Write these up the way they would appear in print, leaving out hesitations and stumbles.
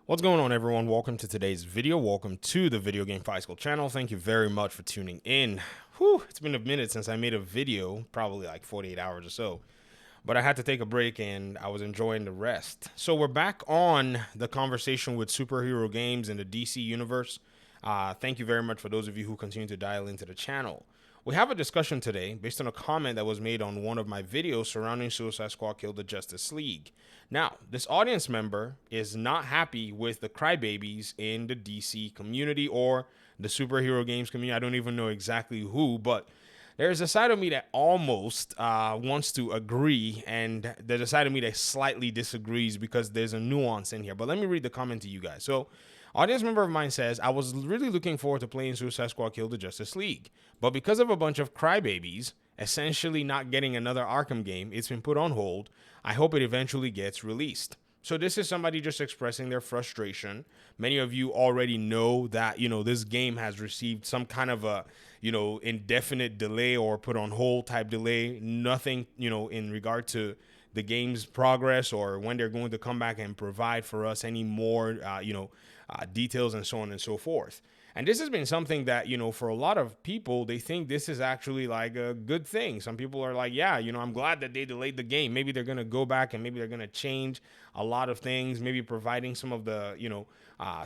What's going on, everyone? Welcome to today's video. Welcome to the Video Game Fight School channel. Thank you very much for tuning in. Whew, it's been a minute since I made a video, probably like 48 hours or so. But I had to take a break and I was enjoying the rest. So we're back on the conversation with superhero games in the DC universe. Thank you very much for those of you who continue to dial into the channel. We have a discussion today based on a comment that was made on one of my videos surrounding Suicide Squad Kill the Justice League. Now, this audience member is not happy with the crybabies in the DC community or the superhero games community. I don't even know exactly who, but there's a side of me that almost wants to agree, and there's a side of me that slightly disagrees because there's a nuance in here. But let me read the comment to you guys. So, audience member of mine says, I was really looking forward to playing Suicide Squad Kill the Justice League, but because of a bunch of crybabies essentially not getting another Arkham game, it's been put on hold. I hope it eventually gets released. So this is somebody just expressing their frustration. Many of you already know that, this game has received some kind of a, indefinite delay or put on hold type delay. Nothing, in regard to the game's progress or when they're going to come back and provide for us any more, details and so on and so forth. And this has been something that, for a lot of people, they think this is actually like a good thing. Some people are like, yeah, I'm glad that they delayed the game. Maybe they're going to go back and maybe they're going to change a lot of things, maybe providing some of the,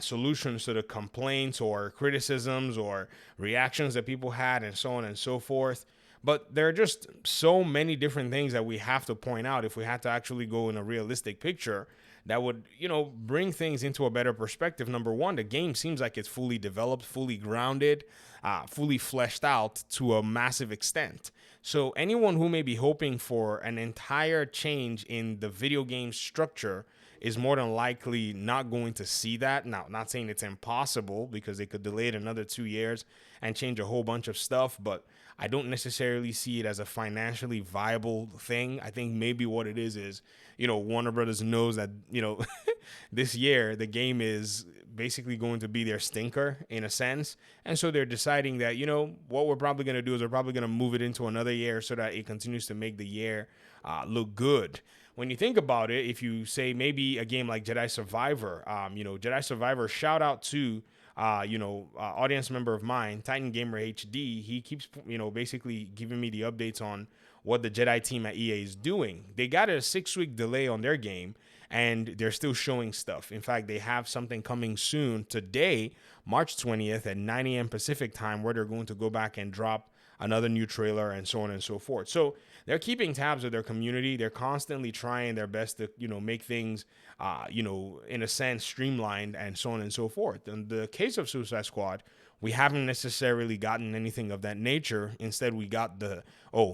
solutions to the complaints or criticisms or reactions that people had and so on and so forth. But there are just so many different things that we have to point out if we had to actually go in a realistic picture that would, bring things into a better perspective. Number one, the game seems like it's fully developed, fully grounded, fully fleshed out to a massive extent. So anyone who may be hoping for an entire change in the video game structure is more than likely not going to see that. Now, not saying it's impossible because they could delay it another 2 years and change a whole bunch of stuff, but I don't necessarily see it as a financially viable thing. I think maybe what it is, Warner Brothers knows that, this year the game is basically going to be their stinker in a sense. And so they're deciding that, what we're probably going to do is we're probably going to move it into another year so that it continues to make the year look good. When you think about it, if you say maybe a game like Jedi Survivor, Jedi Survivor, shout out to audience member of mine, Titan Gamer HD. He keeps, basically giving me the updates on what the Jedi team at EA is doing. They got a 6-week delay on their game, and they're still showing stuff. In fact, they have something coming soon today, March 20th at 9 a.m. Pacific time, where they're going to go back and drop another new trailer and so on and so forth. So they're keeping tabs of their community. They're constantly trying their best to, make things, in a sense, streamlined and so on and so forth. In the case of Suicide Squad, we haven't necessarily gotten anything of that nature. Instead, we got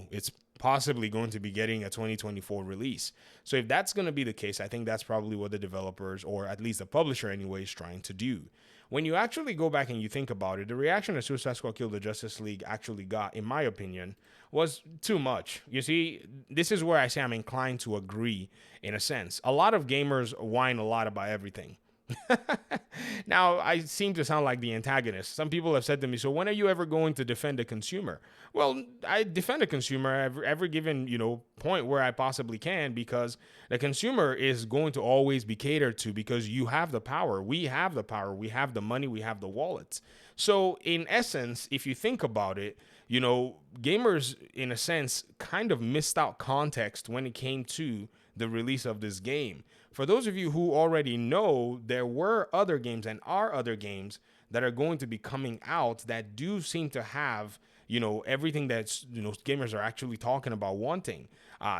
it's possibly going to be getting a 2024 release. So if that's going to be the case, I think that's probably what the developers, or at least the publisher anyway, is trying to do. When you actually go back and you think about it, the reaction that Suicide Squad Kill the Justice League actually got, in my opinion, was too much. You see, this is where I say I'm inclined to agree in a sense. A lot of gamers whine a lot about everything. Now, I seem to sound like the antagonist. Some people have said to me, so when are you ever going to defend the consumer? Well, I defend the consumer at every given, point where I possibly can, because the consumer is going to always be catered to because you have the power. We have the power. We have the money. We have the wallets. So in essence, if you think about it, gamers, in a sense, kind of missed out context when it came to the release of this game. For those of you who already know, there were other games and are other games that are going to be coming out that do seem to have, everything that's, gamers are actually talking about wanting.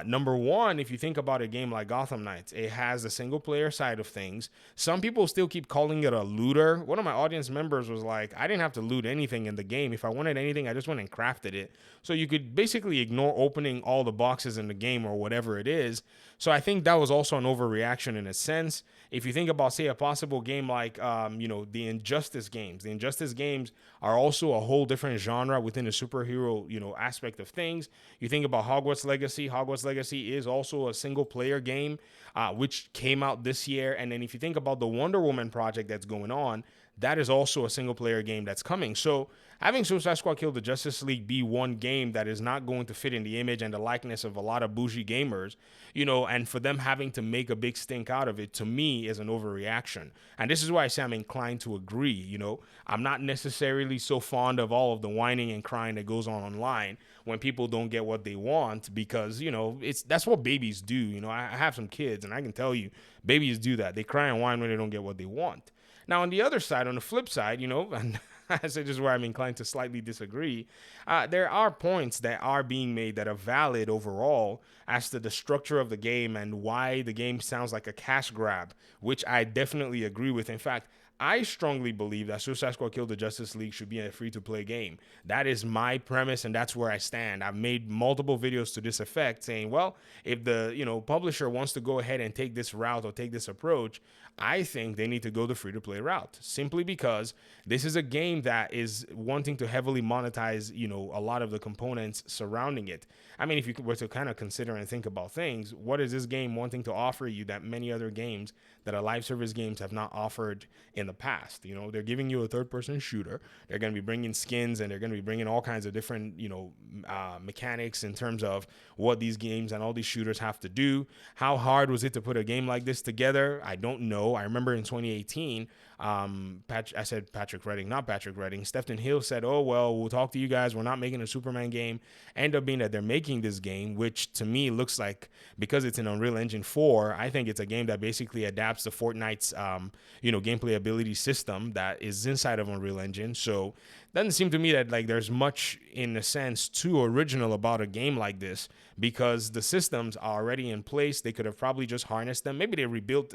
Number one, if you think about a game like Gotham Knights, it has the single player side of things. Some people still keep calling it a looter. One of my audience members was like, I didn't have to loot anything in the game. If I wanted anything, I just went and crafted it. So you could basically ignore opening all the boxes in the game or whatever it is. So I think that was also an overreaction in a sense. If you think about, say, a possible game like, the Injustice games. The Injustice games are also a whole different genre within the superhero, aspect of things. You think about Hogwarts Legacy. Hogwarts Legacy is also a single-player game, which came out this year. And then if you think about the Wonder Woman project that's going on, that is also a single player game that's coming. So having Suicide Squad Kill the Justice League be one game that is not going to fit in the image and the likeness of a lot of bougie gamers, and for them having to make a big stink out of it, to me, is an overreaction. And this is why I say I'm inclined to agree. I'm not necessarily so fond of all of the whining and crying that goes on online when people don't get what they want, because that's what babies do. I have some kids, and I can tell you, babies do that. They cry and whine when they don't get what they want. Now, on the other side, on the flip side, and I say this is where I'm inclined to slightly disagree, there are points that are being made that are valid overall as to the structure of the game and why the game sounds like a cash grab, which I definitely agree with. In fact, I strongly believe that Suicide Squad Kill the Justice League should be a free-to-play game. That is my premise, and that's where I stand. I've made multiple videos to this effect saying, well, if the publisher wants to go ahead and take this route or take this approach, I think they need to go the free-to-play route, simply because this is a game that is wanting to heavily monetize, a lot of the components surrounding it. I mean, if you were to kind of consider and think about things, what is this game wanting to offer you that many other games that are live service games have not offered in the past? They're giving you a third-person shooter. They're going to be bringing skins, and they're going to be bringing all kinds of different, mechanics in terms of what these games and all these shooters have to do. How hard was it to put a game like this together? I don't know. I remember in 2018, I said Patrick Redding, not Patrick Redding. Stephen Hill said, oh, well, we'll talk to you guys. We're not making a Superman game. End up being that they're making this game, which to me looks like, because it's an Unreal Engine 4, I think it's a game that basically adapts to Fortnite's, gameplay ability system that is inside of Unreal Engine. So it doesn't seem to me that like there's much, in a sense, too original about a game like this, because the systems are already in place. They could have probably just harnessed them. Maybe they rebuilt,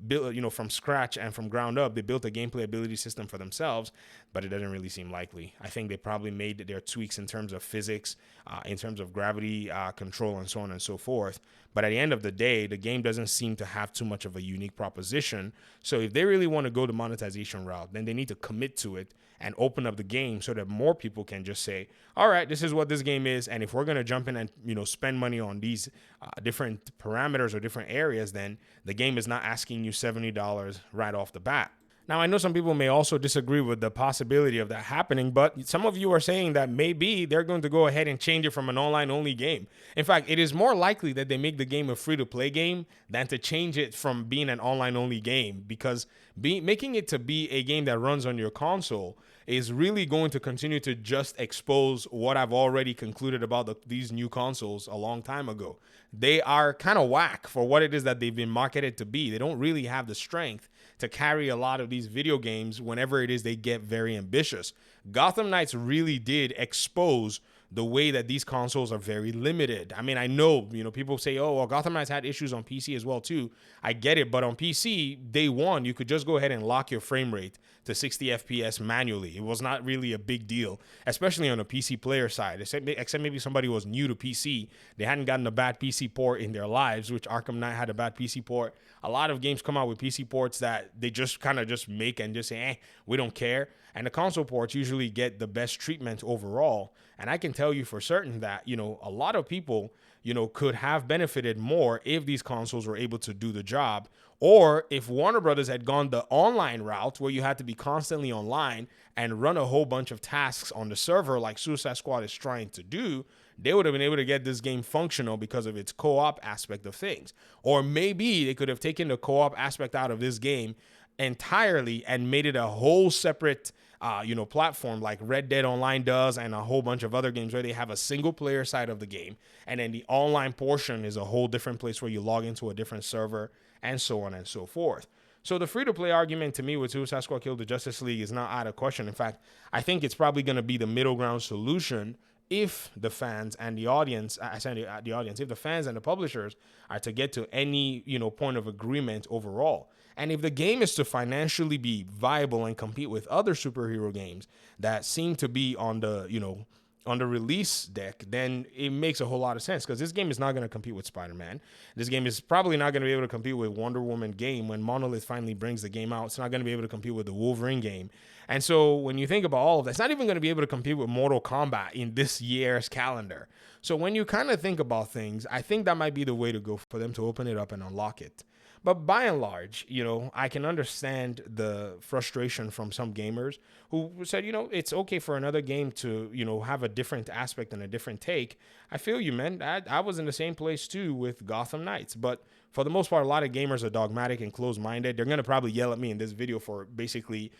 built, from scratch and from ground up. They built a gameplay ability system for themselves, but it doesn't really seem likely. I think they probably made their tweaks in terms of physics, in terms of gravity control, and so on and so forth. But at the end of the day, the game doesn't seem to have too much of a unique proposition. So if they really want to go the monetization route, then they need to commit to it and open up the game so that more people can just say, all right, this is what this game is. And if we're going to jump in and, spend money on these different parameters or different areas, then the game is not asking you $70 right off the bat. Now, I know some people may also disagree with the possibility of that happening, but some of you are saying that maybe they're going to go ahead and change it from an online-only game. In fact, it is more likely that they make the game a free-to-play game than to change it from being an online-only game, because making it to be a game that runs on your console is really going to continue to just expose what I've already concluded about these new consoles a long time ago. They are kind of whack for what it is that they've been marketed to be. They don't really have the strength to carry a lot of these video games whenever it is they get very ambitious. Gotham Knights really did expose the way that these consoles are very limited. I mean, I know, people say, oh, well, Gotham Knights had issues on PC as well, too. I get it. But on PC, day one, you could just go ahead and lock your frame rate to 60 FPS manually. It was not really a big deal, especially on the PC player side, except maybe somebody was new to PC. They hadn't gotten a bad PC port in their lives, which Arkham Knight had a bad PC port. A lot of games come out with PC ports that they just kind of just make and just say, we don't care. And the console ports usually get the best treatment overall. And I can tell you for certain that, a lot of people, could have benefited more if these consoles were able to do the job. Or if Warner Brothers had gone the online route where you had to be constantly online and run a whole bunch of tasks on the server like Suicide Squad is trying to do, they would have been able to get this game functional because of its co-op aspect of things. Or maybe they could have taken the co-op aspect out of this game entirely and made it a whole separate platform like Red Dead Online does, and a whole bunch of other games where they have a single player side of the game, and then the online portion is a whole different place where you log into a different server, and so on and so forth. So the free-to-play argument to me with Suicide Squad Kill the Justice League is not out of question. In fact, I think it's probably going to be the middle ground solution if the fans and the audience, if the fans and the publishers are to get to any, point of agreement overall. And if the game is to financially be viable and compete with other superhero games that seem to be on the release deck, then it makes a whole lot of sense, because this game is not going to compete with Spider-Man. This game is probably not going to be able to compete with Wonder Woman game when Monolith finally brings the game out. It's not going to be able to compete with the Wolverine game. And so when you think about all of that, it's not even going to be able to compete with Mortal Kombat in this year's calendar. So when you kind of think about things, I think that might be the way to go for them to open it up and unlock it. But by and large, I can understand the frustration from some gamers who said, it's okay for another game to, have a different aspect and a different take. I feel you, man. I was in the same place too with Gotham Knights, but for the most part, a lot of gamers are dogmatic and closed-minded. They're going to probably yell at me in this video for basically,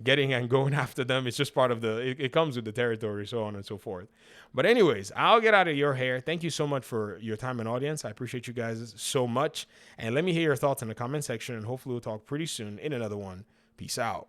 getting and going after them. It's just part of it comes with the territory, so on and so forth. But anyways, I'll get out of your hair. Thank you so much for your time and audience. I appreciate you guys so much. And let me hear your thoughts in the comment section, and hopefully we'll talk pretty soon in another one. Peace out.